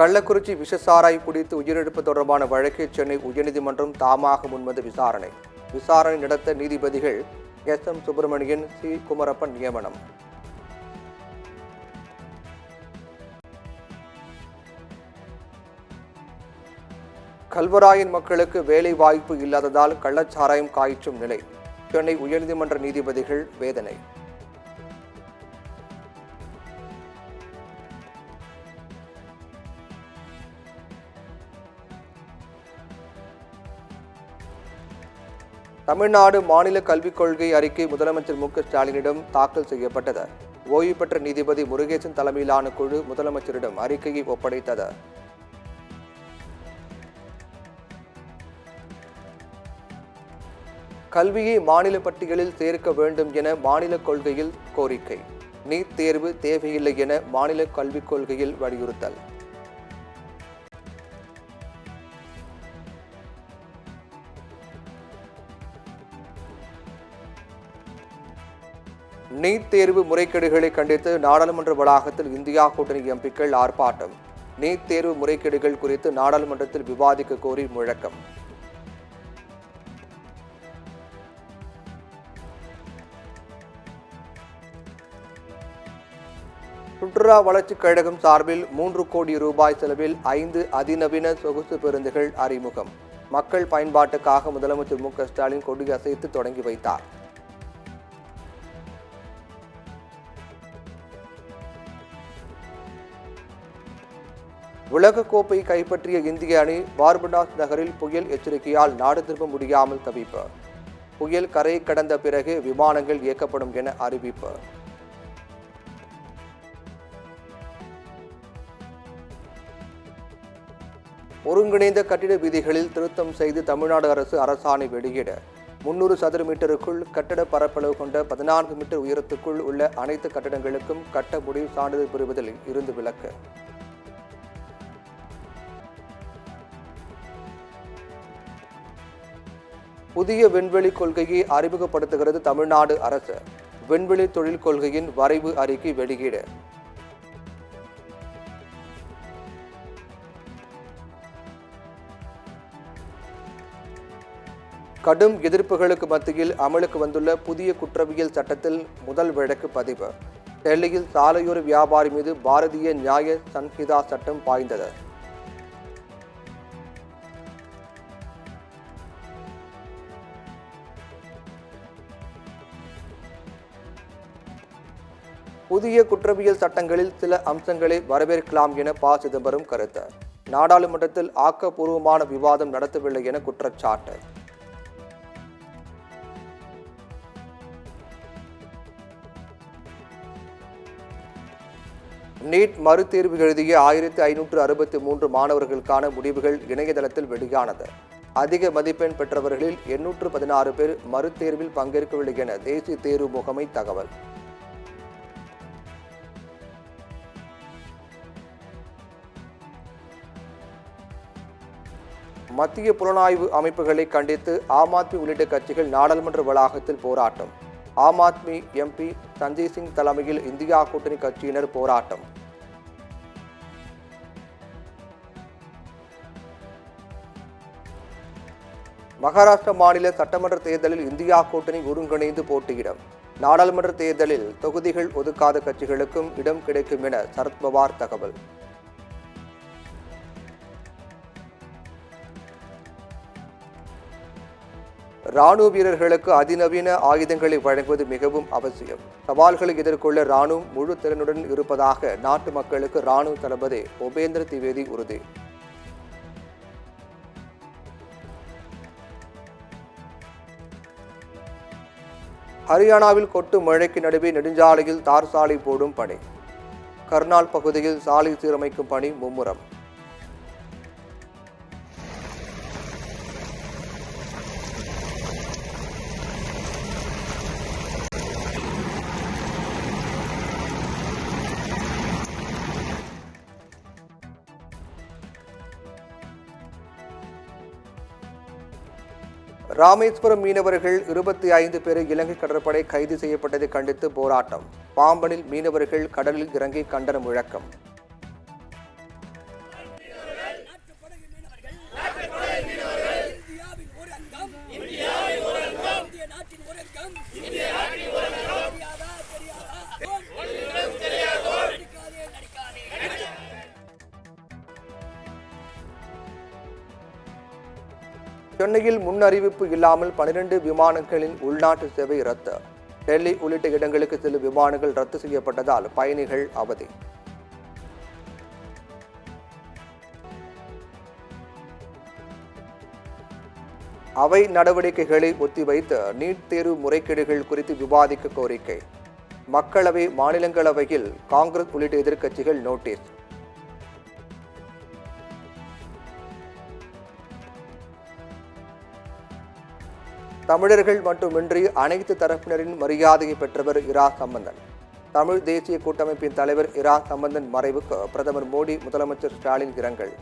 கள்ளக்குறிச்சி விஷசாராய் குடித்து உயிரிழப்பு தொடர்பான வழக்கை சென்னை உயர்நீதிமன்றம் தாமாக முன்வந்து விசாரணை நடத்த நீதிபதிகள் எஸ்.எம். சுப்பிரமணியன், சி. குமரப்பன் நியமனம். கல்வராயன் மக்களுக்கு வேலை வாய்ப்பு இல்லாததால் கள்ளச்சாராயம் காய்ச்சும் நிலை. சென்னை உயர்நீதிமன்ற நீதிபதிகள் வேதனை. தமிழ்நாடு மாநில கல்விக் கொள்கை அறிக்கை முதலமைச்சர் மு.க.ஸ்டாலினிடம் தாக்கல் செய்யப்பட்டது. ஓய்வு பெற்ற நீதிபதி முருகேசன் தலைமையிலான குழு முதலமைச்சரிடம் அறிக்கையை ஒப்படைத்தது. கல்வியை மாநில பட்டியலில் சேர்க்க வேண்டும் என மாநில கொள்கையில் கோரிக்கை. நீட் தேர்வு தேவையில்லை என மாநில கல்விக் கொள்கையில் வலியுறுத்தல். நீட் தேர்வு முறைகேடுகளை கண்டித்து நாடாளுமன்ற வளாகத்தில் இந்தியா கூட்டணி எம்பிக்கள் ஆர்ப்பாட்டம். நீட் தேர்வு முறைகேடுகள் குறித்து நாடாளுமன்றத்தில் விவாதிக்க கோரி முழக்கம். சுற்றுலா வளர்ச்சிக் கழகம் சார்பில் 3 கோடி ரூபாய் செலவில் 5 அதிநவீன சொகுசு பேருந்துகள் அறிமுகம். மக்கள் பயன்பாட்டுக்காக முதலமைச்சர் மு.க.ஸ்டாலின் கொடியசைத்து தொடங்கி வைத்தார். உலகக்கோப்பை கைப்பற்றிய இந்திய அணி பார்படாஸ் நகரில் புயல் எச்சரிக்கையால் நாடு திரும்ப முடியாமல் தவிப்பு. புயல் கரை கடந்த பிறகு விமானங்கள் இயக்கப்படும் என அறிவிப்பு. ஒருங்கிணைந்த கட்டிட விதிகளில் திருத்தம் செய்து தமிழ்நாடு அரசு அரசாணை வெளியிட 300 சதுர மீட்டருக்குள் கட்டட பரப்பளவு கொண்ட 14 மீட்டர் உயரத்துக்குள் உள்ள அனைத்து கட்டடங்களுக்கும் கட்ட முடிவு சான்றிதழ் பெறுவதில் இருந்து விலக்கு. புதிய விண்வெளி கொள்கையை அறிமுகப்படுத்துகிறது தமிழ்நாடு அரசு. விண்வெளி தொழில் கொள்கையின் வரைவு அறிக்கை வெளியீடு. கடும் எதிர்ப்புகளுக்கு மத்தியில் அமலுக்கு வந்துள்ள புதிய குற்றவியல் சட்டத்தில் முதல் வழக்கு பதிவு. டெல்லியில் சாலையோர வியாபாரி மீது பாரதிய நியாய சன்ஹிதா சட்டம் பாய்ந்தது. புதிய குற்றவியல் சட்டங்களில் சில அம்சங்களை வரவேற்கலாம் என ப. சிதம்பரம் கருத்து. நாடாளுமன்றத்தில் ஆக்கப்பூர்வமான விவாதம் நடத்தவில்லை என குற்றச்சாட்டு. நீட் மறுதேர்வு எழுதிய 1563 மாணவர்களுக்கான முடிவுகள் இணையதளத்தில் வெளியானது. அதிக மதிப்பெண் பெற்றவர்களில் 816 பேர் மறுதேர்வில் பங்கேற்கவில்லை என தேசிய தேர்வு முகமை தகவல். மத்திய புலனாய்வு அமைப்புகளை கண்டித்து ஆம் ஆத்மி உள்ளிட்ட கட்சிகள் நாடாளுமன்ற வளாகத்தில் போராட்டம். ஆம் ஆத்மி எம்பி சஞ்சய் சிங் தலைமையில் இந்தியா கூட்டணி கட்சியினர் போராட்டம். மகாராஷ்டிரா மாநில சட்டமன்ற தேர்தலில் இந்தியா கூட்டணி ஒருங்கிணைந்து போட்டியிடும். நாடாளுமன்ற தேர்தலில் தொகுதிகள் ஒதுக்காத கட்சிகளுக்கும் இடம் கிடைக்கும் என சரத்பவார் தகவல். ராணுவ வீரர்களுக்கு அதிநவீன ஆயுதங்களை வழங்குவது மிகவும் அவசியம். சவால்களை எதிர்கொள்ள ராணுவம் முழு திறனுடன் இருப்பதாக நாட்டு மக்களுக்கு ராணுவ தளபதி உபேந்திர திவேதி உறுதி. ஹரியானாவில் கொட்டும் மழைக்கு நடுவே நெடுஞ்சாலையில் தார் சாலை போடும் பணி. கர்னால் பகுதியில் சாலை சீரமைக்கும் பணி மும்முரம். ராமேஸ்வரம் மீனவர்கள் 25 பேர் இலங்கை கடற்படை கைது செய்யப்பட்டதை கண்டித்து போராட்டம். பாம்பனில் மீனவர்கள் கடலில் இறங்கி கண்டன முழக்கம். சென்னையில் முன் அறிவிப்பு இல்லாமல் 12 விமானங்களின் உள்நாட்டு சேவை ரத்து. டெல்லி உள்ளிட்ட இடங்களுக்கு செல்லும் விமானங்கள் ரத்து செய்யப்பட்டதால் பயணிகள் அவதி. அவை நடவடிக்கைகளை ஒத்திவைத்து நீட் தேர்வு முறைகேடுகள் குறித்து விவாதிக்க கோரிக்கை. மக்களவை, மாநிலங்களவையில் காங்கிரஸ் உள்ளிட்ட எதிர்க்கட்சிகள் நோட்டீஸ். தமிழர்கள் மட்டுமின்றி அனைத்து தரப்பினரின் மரியாதையை பெற்றவர் இரா சம்பந்தன். தமிழ் தேசிய கூட்டமைப்பின் தலைவர் இரா சம்பந்தன் மறைவுக்கு பிரதமர் மோடி, முதலமைச்சர் ஸ்டாலின் இரங்கல்.